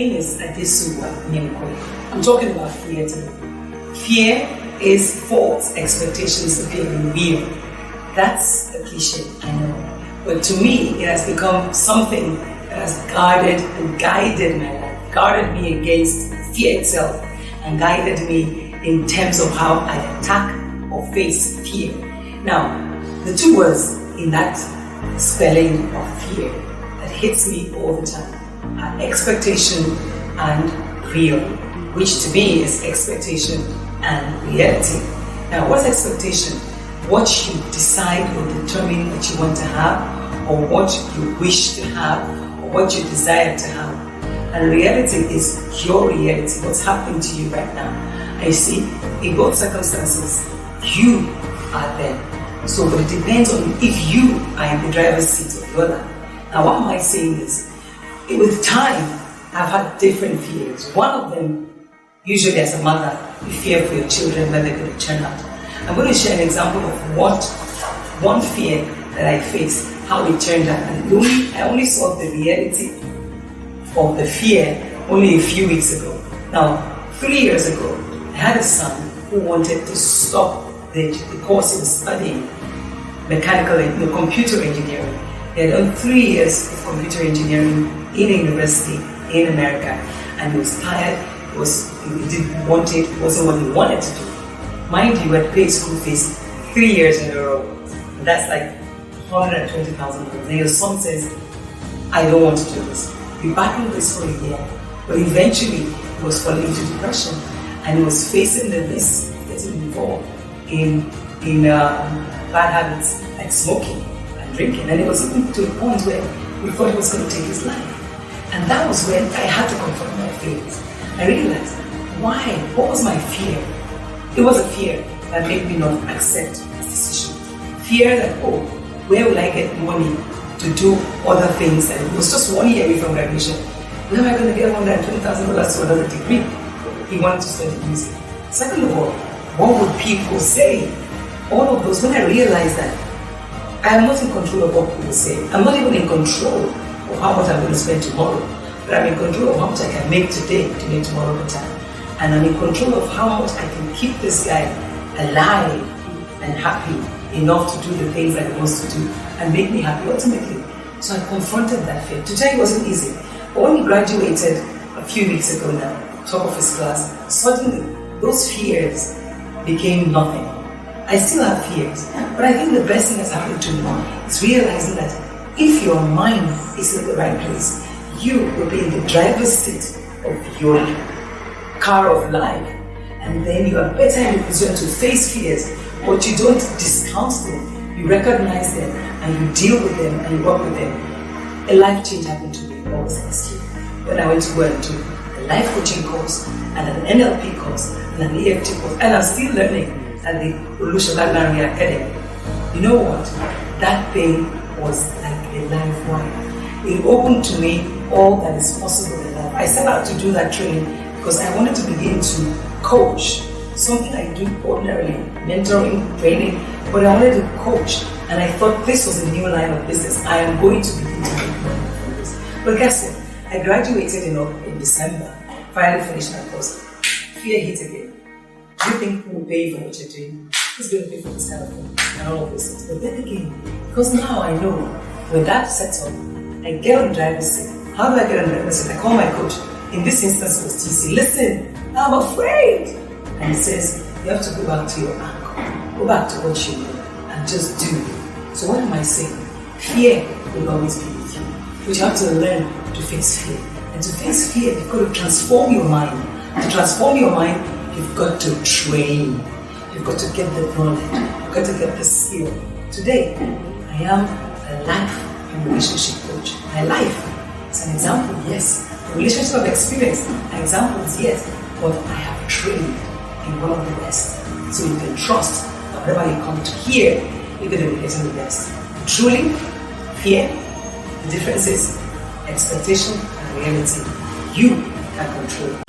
name is Adesuwa Nyemkwe. I'm talking about fear today. Fear is false expectations appearing real. That's a cliche, I know. But to me, it has become something that has guarded and guided my life, guarded me against fear itself, and guided me in terms of how I attack or face fear. Now, the two words in that spelling of fear that hits me all the time are expectation and real, which to me is expectation and reality. Now, what's expectation? What you decide or determine that you want to have, or what you wish to have, or what you desire to have. And reality is your reality, what's happening to you right now. And you see, in both circumstances, you are there. So, but it depends on if you are in the driver's seat of your life. Now, why am I saying this? With time, I've had different fears. One of them, usually as a mother, you fear for your children, where they're going to turn out. I'm going to share an example of one fear that I faced, how it turned out. And I only saw the reality of the fear only a few weeks ago. Now, 3 years ago, I had a son who wanted to stop the course he was studying, computer engineering. He had done 3 years of computer engineering in a university in America, and he was tired. He didn't want it. It wasn't what he wanted to do. Mind you, had paid school fees 3 years in a row. And that's like $120,000. And your son says, I don't want to do this. We battled this for a year, but eventually he was falling into depression, and he was facing the risk of getting involved in bad habits like smoking and drinking. And it was even to a point where we thought he was going to take his life. And that was when I had to confront my fears. I realized, why? What was my fear? It was a fear that made me not accept this decision. Fear that, where will I get money to do other things? And it was just 1 year away from graduation. Where am I going to get $120,000 to another degree? He wanted to study music. Second of all, what would people say? All of those, when I realized that I am not in control of what people say. I'm not even in control of how much I'm going to spend tomorrow. But I'm in control of how much I can make today to make tomorrow better. And I'm in control of how much I can keep this guy alive and happy enough to do the things that he wants to do and make me happy ultimately. So I confronted that fear. To tell you, it wasn't easy. But when he graduated a few weeks ago now, top of his class, suddenly those fears became nothing. I still have fears, but I think the best thing that's happened to me is realizing that if your mind is in the right place, you will be in the driver's seat of your car of life, and then you are better in a position to face fears, but you don't discount them. You recognize them, and you deal with them, and you work with them. A life change happened to me almost last year when I went to go and do a life coaching course, and an NLP course, and an EFT course, and I'm still learning at the Olusola Academy. You know what? That thing was like a lifeline. It opened to me all that is possible in life. I set out to do that training because I wanted to begin to coach, something I do ordinarily, mentoring, training, but I wanted to coach, and I thought this was a new line of business. I am going to begin to make money from this. But guess what? I graduated in December, finally finished my course. Fear hit again. Do you think who will pay for what you're doing? Who's going to pay for this kind of thing? And all of those things. But then again, because now I know when that sets up, I get on the driver's seat. How do I get on the driver's seat? I call my coach. In this instance, it was TC. Listen, I'm afraid. And he says, you have to go back to your anchor. Go back to what you know and just do it. So what am I saying? Fear will always be with you. But you have to learn to face fear. And to face fear, you've got to transform your mind. To transform your mind, you've got to train. You've got to get the knowledge. You've got to get the skill. Today, I am a life and relationship coach. My life is an example, yes. The relationship of experience, an example is yes. But I have trained in one of the best. So you can trust that whenever you come to here, you're going to be getting the best. Truly, fear, the difference is expectation and reality. You can control.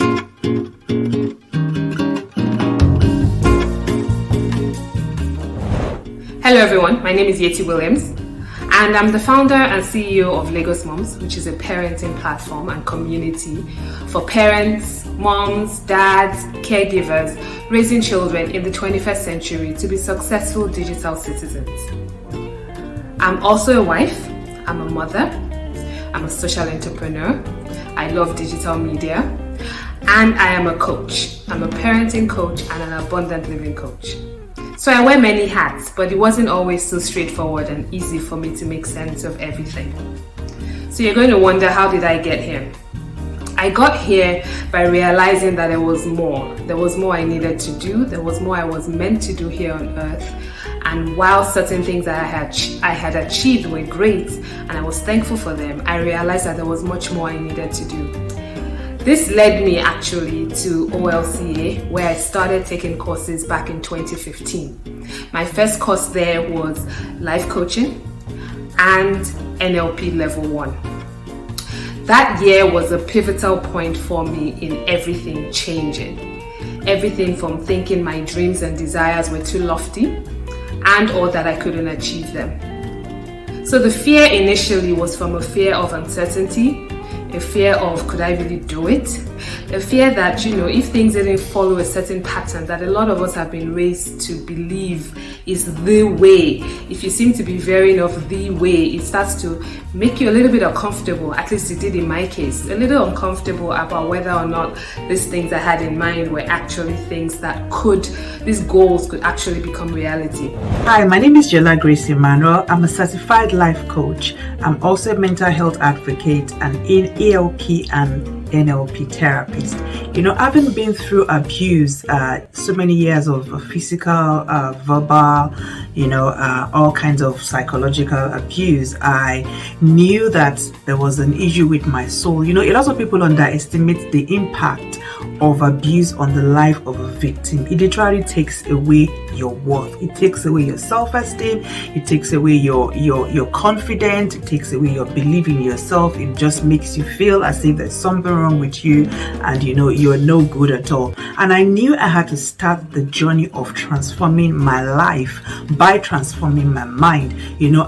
Hello everyone, my name is Yeti Williams. And I'm the founder and CEO of Lagos Moms, which is a parenting platform and community for parents, moms, dads, caregivers raising children in the 21st century to be successful digital citizens. I'm also a wife, I'm a mother, I'm a social entrepreneur, I love digital media, and I am a coach. I'm a parenting coach and an abundant living coach. So I wear many hats, but it wasn't always so straightforward and easy for me to make sense of everything. So you're going to wonder, how did I get here? I got here by realizing that there was more. There was more I needed to do. There was more I was meant to do here on earth. And while certain things that I had achieved were great and I was thankful for them, I realized that there was much more I needed to do. This led me actually to OLCA, where I started taking courses back in 2015. My first course there was life coaching and NLP level 1. That year was a pivotal point for me in everything changing. Everything from thinking my dreams and desires were too lofty and or that I couldn't achieve them. So the fear initially was from a fear of uncertainty, a fear of, could I really do it? A fear that, if things didn't follow a certain pattern that a lot of us have been raised to believe is the way. If you seem to be veering off the way, it starts to make you a little bit uncomfortable. At least it did in my case. A little uncomfortable about whether or not these things I had in mind were actually things that these goals could actually become reality. Hi, my name is Jola Grace Emmanuel. I'm a certified life coach. I'm also a mental health advocate and in ELP and NLP therapist. Having been through abuse, so many years of physical, verbal, all kinds of psychological abuse, I knew that there was an issue with my soul. A lot of people underestimate the impact of abuse on the life of a victim. It literally takes away your worth. It takes away your self-esteem. It takes away your confidence. It takes away your belief in yourself. It just makes you feel as if there's something wrong with you and you're no good at all. And I knew I had to start the journey of transforming my life by transforming my mind.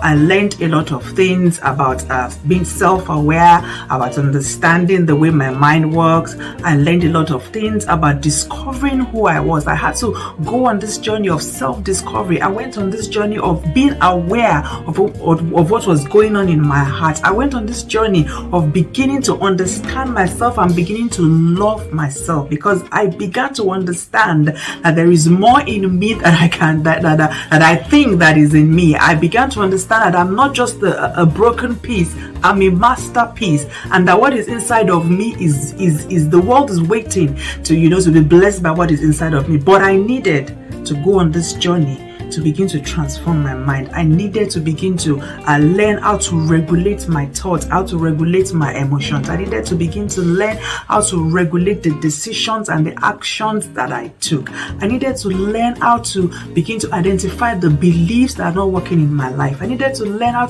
I learned a lot of things about being self-aware, about understanding the way my mind works. I learned a lot of things about discovering who I was. I had to go on this journey of self-discovery. I went on this journey of being aware of what was going on in my heart. I went on this journey of beginning to understand myself and beginning to love myself, because I began to understand that there is more in me that I think that is in me. I began to understand that I'm not just a broken piece. I'm a masterpiece, and that what is inside of me is the world is waiting to be blessed by what is inside of me. But I needed to go on this journey to begin to transform my mind. I needed to begin to learn how to regulate my thoughts, how to regulate my emotions. I needed to begin to learn how to regulate the decisions and the actions that I took. I needed to learn how to begin to identify the beliefs that are not working in my life. I needed to learn how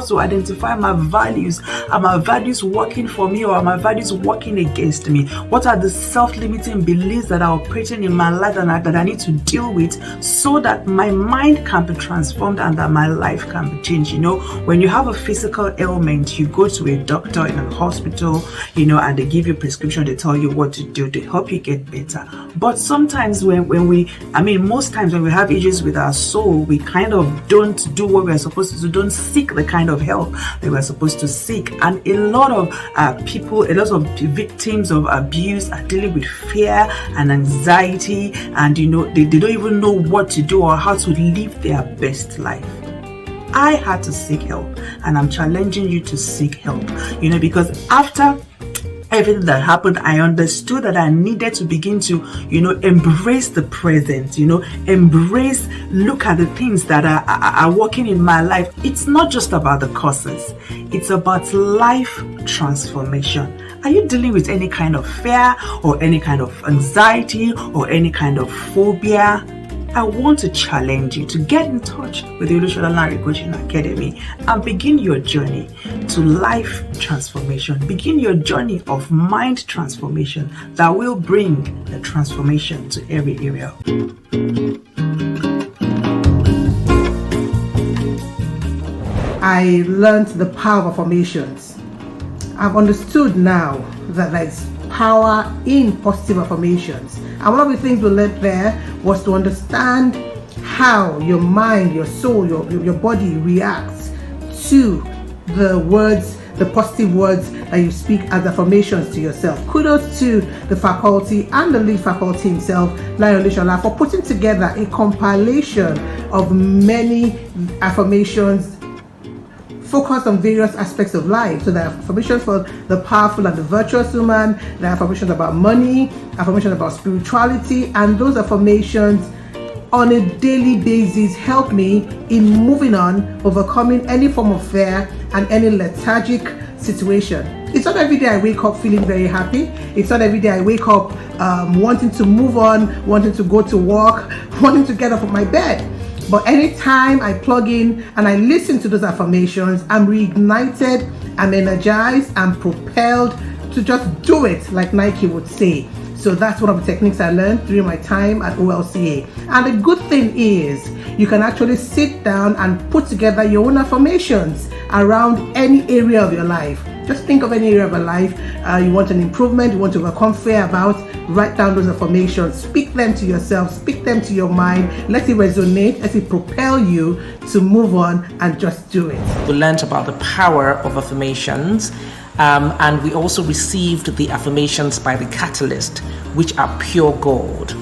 to identify my values. Are my values working for me, or are my values working against me? What are the self-limiting beliefs that are operating in my life that I need to deal with, so that my mind can be transformed and that my life can be changed? When you have a physical ailment, you go to a doctor in a hospital, and they give you a prescription, they tell you what to do to help you get better. But sometimes most times when we have issues with our soul, we kind of don't do what we're supposed to do, don't seek the kind of help that we're supposed to seek. And a lot of people, a lot of victims of abuse are dealing with fear and anxiety, and they don't even know what to do or how to live their best life. I had to seek help, and I'm challenging you to seek help, because after everything that happened, I understood that I needed to begin to, embrace the present, look at the things that are working in my life. It's not just about the causes, it's about life transformation. Are you dealing with any kind of fear or any kind of anxiety or any kind of phobia? I want to challenge you to get in touch with the Olusola Coaching Academy and begin your journey to life transformation. Begin your journey of mind transformation that will bring the transformation to every area. I learned the power of affirmations. I've understood now that there's power in positive affirmations. And one of the things we learned there was to understand how your mind, your soul, your body reacts to the words, the positive words that you speak as affirmations to yourself. Kudos to the faculty and the lead faculty himself, Lion Lishola, for putting together a compilation of many affirmations focused on various aspects of life. So there are affirmations for the powerful and the virtuous woman, there are affirmations about money, affirmations about spirituality, and those affirmations on a daily basis help me in moving on, overcoming any form of fear and any lethargic situation. It's not every day I wake up feeling very happy. It's not every day I wake up wanting to move on, wanting to go to work, wanting to get up from my bed. But anytime I plug in and I listen to those affirmations, I'm reignited, I'm energized, I'm propelled to just do it, like Nike would say. So that's one of the techniques I learned during my time at OLCA. And the good thing is, you can actually sit down and put together your own affirmations around any area of your life. Just think of any area of your life you want an improvement, you want to overcome fear about, write down those affirmations, speak them to yourself, speak them to your mind, let it resonate, let it propel you to move on and just do it. We learned about the power of affirmations. And we also received the affirmations by the Catalyst, which are pure gold.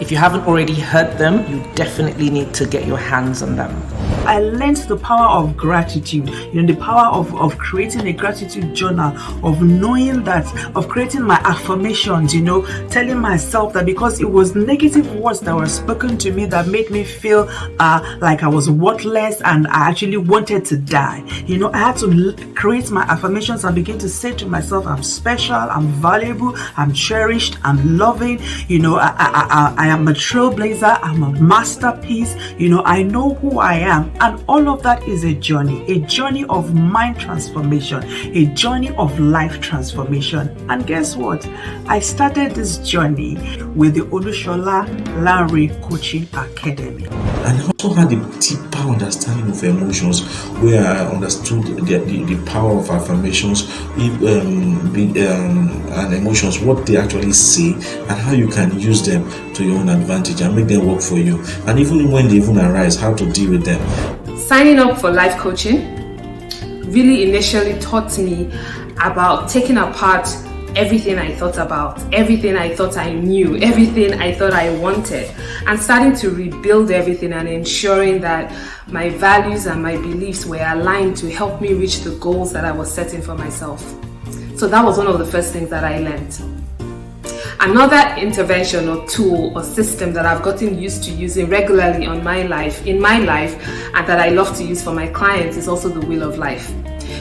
If you haven't already heard them, you definitely need to get your hands on them. I learned the power of gratitude, the power of creating a gratitude journal, of knowing that, of creating my affirmations, telling myself that because it was negative words that were spoken to me that made me feel like I was worthless and I actually wanted to die. I had to create my affirmations and begin to say to myself, I'm special, I'm valuable, I'm cherished, I'm loving, I am a trailblazer, I'm a masterpiece, I know who I am. And all of that is a journey of mind transformation, a journey of life transformation. And guess what? I started this journey with the Olushola Lanre Coaching Academy. And I also had a deeper understanding of emotions, where I understood the power of affirmations and emotions, what they actually say, and how you can use them to your own advantage and make them work for you. And even when they even arise, how to deal with them. Signing up for life coaching really initially taught me about taking apart everything I thought about, everything I thought I knew, everything I thought I wanted, and starting to rebuild everything and ensuring that my values and my beliefs were aligned to help me reach the goals that I was setting for myself. So that was one of the first things that I learned. Another intervention or tool or system that I've gotten used to using regularly in my life, and that I love to use for my clients, is also the Wheel of Life.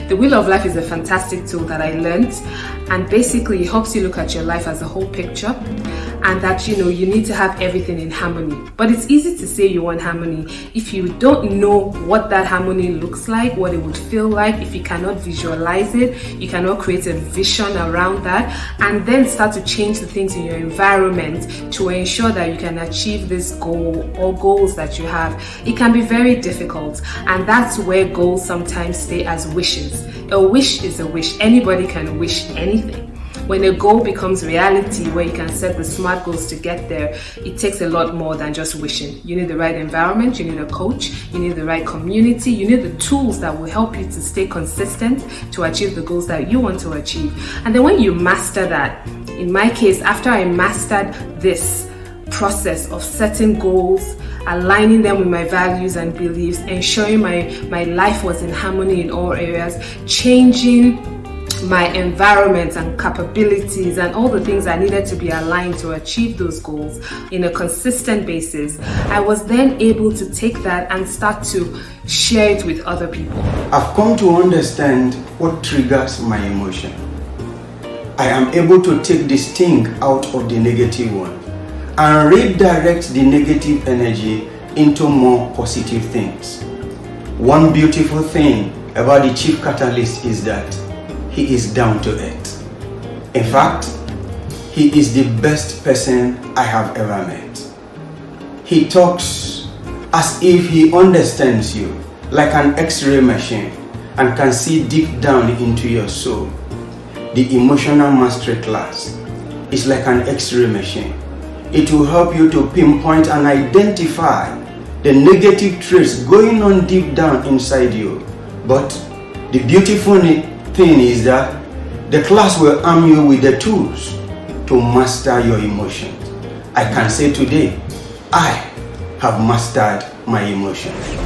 The Wheel of Life is a fantastic tool that I learned, and basically it helps you look at your life as a whole picture, and that you need to have everything in harmony. But it's easy to say you want harmony if you don't know what that harmony looks like, what it would feel like. If you cannot visualize it, you cannot create a vision around that, and then start to change the things in your environment to ensure that you can achieve this goal or goals that you have. It can be very difficult, and that's where goals sometimes stay as wishes. A wish is a wish. Anybody can wish anything. When a goal becomes reality, where you can set the SMART goals to get there, it takes a lot more than just wishing. You need the right environment, you need a coach, you need the right community, you need the tools that will help you to stay consistent to achieve the goals that you want to achieve. And then when you master that, in my case, after I mastered this process of setting goals, aligning them with my values and beliefs, ensuring my life was in harmony in all areas, changing my environment and capabilities and all the things I needed to be aligned to achieve those goals in a consistent basis, I was then able to take that and start to share it with other people. I've come to understand what triggers my emotion. I am able to take this thing out of the negative one and redirect the negative energy into more positive things. One beautiful thing about the chief catalyst is that he is down to earth. In fact, he is the best person I have ever met. He talks as if he understands you, like an X-ray machine. and can see deep down into your soul. The emotional mastery class is like an X-ray machine. It will help you to pinpoint and identify the negative traits going on deep down inside you. But the beautiful thing is that the class will arm you with the tools to master your emotions. I can say today, I have mastered my emotions.